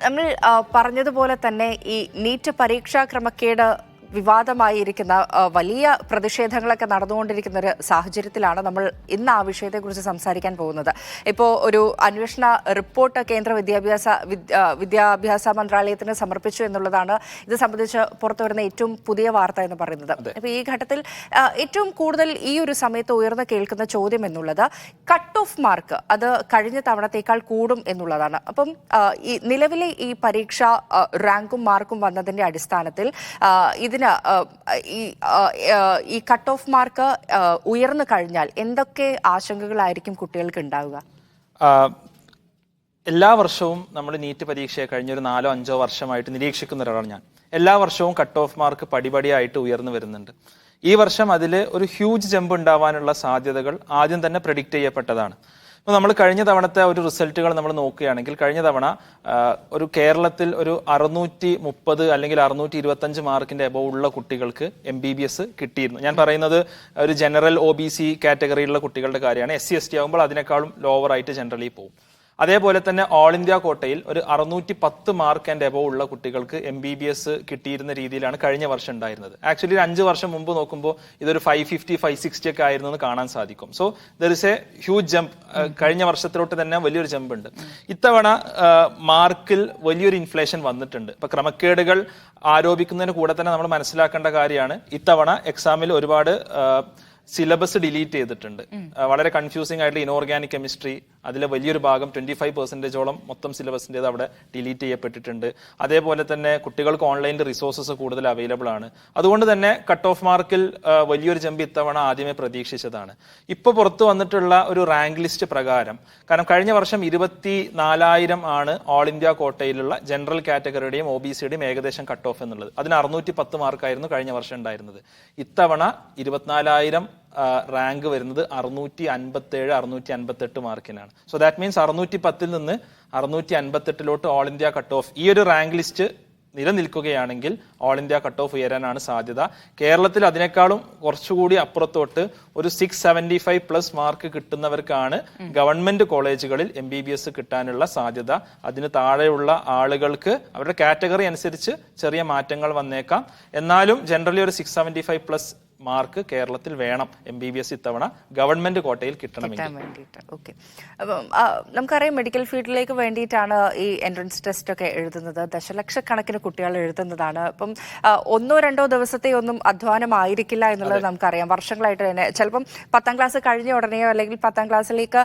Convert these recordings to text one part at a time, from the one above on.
നമ്മൾ പറഞ്ഞതുപോലെ തന്നെ ഈ നീറ്റ് പരീക്ഷാ ക്രമക്കേട് വിവാദമായിരിക്കുന്ന വലിയ പ്രതിഷേധങ്ങളൊക്കെ നടന്നുകൊണ്ടിരിക്കുന്ന ഒരു സാഹചര്യത്തിലാണ് നമ്മൾ ഇന്ന് ആ വിഷയത്തെക്കുറിച്ച് സംസാരിക്കാൻ പോകുന്നത്. ഇപ്പോൾ ഒരു അന്വേഷണ റിപ്പോർട്ട് കേന്ദ്ര വിദ്യാഭ്യാസ മന്ത്രാലയത്തിന് സമർപ്പിച്ചു എന്നുള്ളതാണ് ഇത് സംബന്ധിച്ച് പുറത്തുവരുന്ന ഏറ്റവും പുതിയ വാർത്ത എന്ന് പറയുന്നത്. അപ്പോൾ ഈ ഘട്ടത്തിൽ ഏറ്റവും കൂടുതൽ ഈ ഒരു സമയത്ത് ഉയർന്നു കേൾക്കുന്ന ചോദ്യം എന്നുള്ളത് കട്ട് ഓഫ് മാർക്ക് അത് കഴിഞ്ഞ തവണത്തേക്കാൾ കൂടും എന്നുള്ളതാണ്. അപ്പം ഈ നിലവിലെ ഈ പരീക്ഷ റാങ്കും മാർക്കും വന്നതിന്റെ അടിസ്ഥാനത്തിൽ ഇതിന് ഈ കട്ട് ഓഫ് മാർക്ക് ഉയർന്നു കഴിഞ്ഞാൽ എന്തൊക്കെ ആശങ്കകളായിരിക്കും കുട്ടികൾക്ക് ഉണ്ടാവുക? എല്ലാ വർഷവും നമ്മൾ നീറ്റ് പരീക്ഷയെ കഴിഞ്ഞൊരു 4-5 വർഷമായിട്ട് നിരീക്ഷിക്കുന്ന ഒരാളാണ് ഞാൻ. എല്ലാ വർഷവും കട്ട് ഓഫ് മാർക്ക് പടിപടിയായിട്ട് ഉയർന്നു വരുന്നുണ്ട്. ഈ വർഷം അതിൽ ഒരു ഹ്യൂജ് ജമ്പ് ഉണ്ടാവാനുള്ള സാധ്യതകൾ ആദ്യം തന്നെ പ്രെഡിക്റ്റ് ചെയ്യപ്പെട്ടതാണ്. അപ്പോൾ നമ്മൾ കഴിഞ്ഞ തവണത്തെ ഒരു റിസൾട്ടുകൾ നമ്മൾ നോക്കുകയാണെങ്കിൽ കഴിഞ്ഞ തവണ ഒരു കേരളത്തിൽ ഒരു 630 അല്ലെങ്കിൽ 625 മാർക്കിന്റെ എബോവ് ഉള്ള കുട്ടികൾക്ക് MBBS കിട്ടിയിരുന്നു. ഞാൻ പറയുന്നത് ഒരു ജനറൽ OBC കാറ്റഗറിയിലുള്ള കുട്ടികളുടെ കാര്യമാണ്. SC ST ആകുമ്പോൾ അതിനേക്കാളും ലോവർ ആയിട്ട് ജനറലി പോകും. അതേപോലെ തന്നെ ഓൾ ഇന്ത്യ കോട്ടയിൽ ഒരു 610 മാർക്ക് ആൻഡ് എബോവ് ഉള്ള കുട്ടികൾക്ക് MBBS കിട്ടിയിരുന്ന രീതിയിലാണ് കഴിഞ്ഞ വർഷം ഉണ്ടായിരുന്നത്. ആക്ച്വലി 5 വർഷം മുമ്പ് നോക്കുമ്പോൾ ഇതൊരു 550, 560 ഒക്കെ ആയിരുന്നു എന്ന് കാണാൻ സാധിക്കും. So there is A huge jump. കഴിഞ്ഞ വർഷത്തിലോട്ട് തന്നെ വലിയൊരു ജമ്പ് ഉണ്ട്. ഇത്തവണ മാർക്കിൽ വലിയൊരു ഇൻഫ്ലേഷൻ വന്നിട്ടുണ്ട്. ഇപ്പൊ ക്രമക്കേടുകൾ ആരോപിക്കുന്നതിന് കൂടെ തന്നെ നമ്മൾ മനസ്സിലാക്കേണ്ട കാര്യമാണ് ഇത്തവണ എക്സാമിൽ ഒരുപാട് സിലബസ് ഡിലീറ്റ് ചെയ്തിട്ടുണ്ട്. വളരെ കൺഫ്യൂസിംഗ് ആയിട്ടുള്ള ഇനോർഗാനിക് കെമിസ്ട്രി അതിലെ വലിയൊരു ഭാഗം 25% മൊത്തം സിലബസിൻ്റെത് അവിടെ ഡിലീറ്റ് ചെയ്യപ്പെട്ടിട്ടുണ്ട്. അതേപോലെ തന്നെ കുട്ടികൾക്ക് ഓൺലൈനിൽ റിസോഴ്സസ് കൂടുതൽ അവൈലബിൾ ആണ്. അതുകൊണ്ട് തന്നെ കട്ട് ഓഫ് മാർക്കിൽ വലിയൊരു ജമ്പ് ഇത്തവണ ആദ്യമേ പ്രതീക്ഷിച്ചതാണ്. ഇപ്പോൾ പുറത്തു വന്നിട്ടുള്ള ഒരു റാങ്ക് ലിസ്റ്റ് പ്രകാരം, കാരണം കഴിഞ്ഞ വർഷം 24,000 ആണ് ഓൾ ഇന്ത്യ കോട്ടയിലുള്ള ജനറൽ കാറ്റഗറിയുടെയും OBCയുടെയും ഏകദേശം കട്ട് ഓഫ് എന്നുള്ളത്. അതിന് 610 മാർക്കായിരുന്നു കഴിഞ്ഞ വർഷം ഉണ്ടായിരുന്നത്. ഇത്തവണ 24,000 റാങ്ക് വരുന്നത് 657, 658 മാർക്കിനാണ്. സോ ദാറ്റ് മീൻസ് 610 നിന്ന് 658 ഓൾ ഇന്ത്യ കട്ട് ഓഫ് ഈ ഒരു റാങ്ക് ലിസ്റ്റ് നിലനിൽക്കുകയാണെങ്കിൽ ഓൾ ഇന്ത്യ കട്ട് ഓഫ് ഉയരാനാണ് സാധ്യത. കേരളത്തിൽ അതിനേക്കാളും കുറച്ചുകൂടി അപ്പുറത്തോട്ട് ഒരു 675+ മാർക്ക് കിട്ടുന്നവർക്കാണ് ഗവൺമെന്റ് കോളേജുകളിൽ MBBS കിട്ടാനുള്ള സാധ്യത. അതിന് താഴെയുള്ള ആളുകൾക്ക് അവരുടെ കാറ്റഗറി അനുസരിച്ച് ചെറിയ മാറ്റങ്ങൾ വന്നേക്കാം. എന്നാലും ജനറലി ഒരു 675+ മാർക്ക് കേരളത്തിൽ വേണം MBBS ഇത്തവണ ഗവൺമെന്റ് കോട്ടയിൽ കിട്ടണമെങ്കിൽ. നമുക്കറിയാം മെഡിക്കൽ ഫീൽഡിലേക്ക് വേണ്ടിയിട്ടാണ് ഈ എൻട്രൻസ് ടെസ്റ്റ് ഒക്കെ എഴുതുന്നത്. ദശലക്ഷക്കണക്കിന് കുട്ടികൾ എഴുതുന്നതാണ്. അപ്പം 1-2 ദിവസത്തെ ഒന്നും അധ്വാനമായിരിക്കില്ല എന്നുള്ളത് നമുക്കറിയാം. വർഷങ്ങളായിട്ട് തന്നെ ചിലപ്പം 10ാം ക്ലാസ് കഴിഞ്ഞ ഉടനെയോ അല്ലെങ്കിൽ 10ാം ക്ലാസ്സിലേക്ക്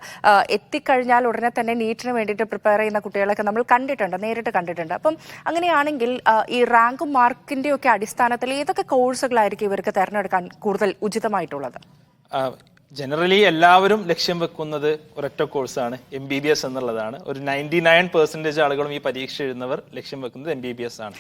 എത്തിക്കഴിഞ്ഞാൽ ഉടനെ തന്നെ നീറ്റിന് വേണ്ടിയിട്ട് പ്രിപ്പയർ ചെയ്യുന്ന കുട്ടികളൊക്കെ നമ്മൾ കണ്ടിട്ടുണ്ട്, നേരിട്ട് കണ്ടിട്ടുണ്ട്. അപ്പം അങ്ങനെയാണെങ്കിൽ ഈ റാങ്കും മാർക്കിന്റെ ഒക്കെ അടിസ്ഥാനത്തിൽ ഏതൊക്കെ കോഴ്സുകളായിരിക്കും ഇവർക്ക് തിരഞ്ഞെടുക്കാൻ കൂടുതൽ ഉചിതമായിട്ടുള്ളത്? ജനറലി എല്ലാവരും ലക്ഷ്യം വെക്കുന്നത് ഒരൊറ്റ കോഴ്സാണ്, MBBS എന്നുള്ളതാണ്. ഒരു 99% ആളുകളും ഈ പരീക്ഷ എഴുതുന്നവർ ലക്ഷ്യം വെക്കുന്നത് MBBS ആണ്.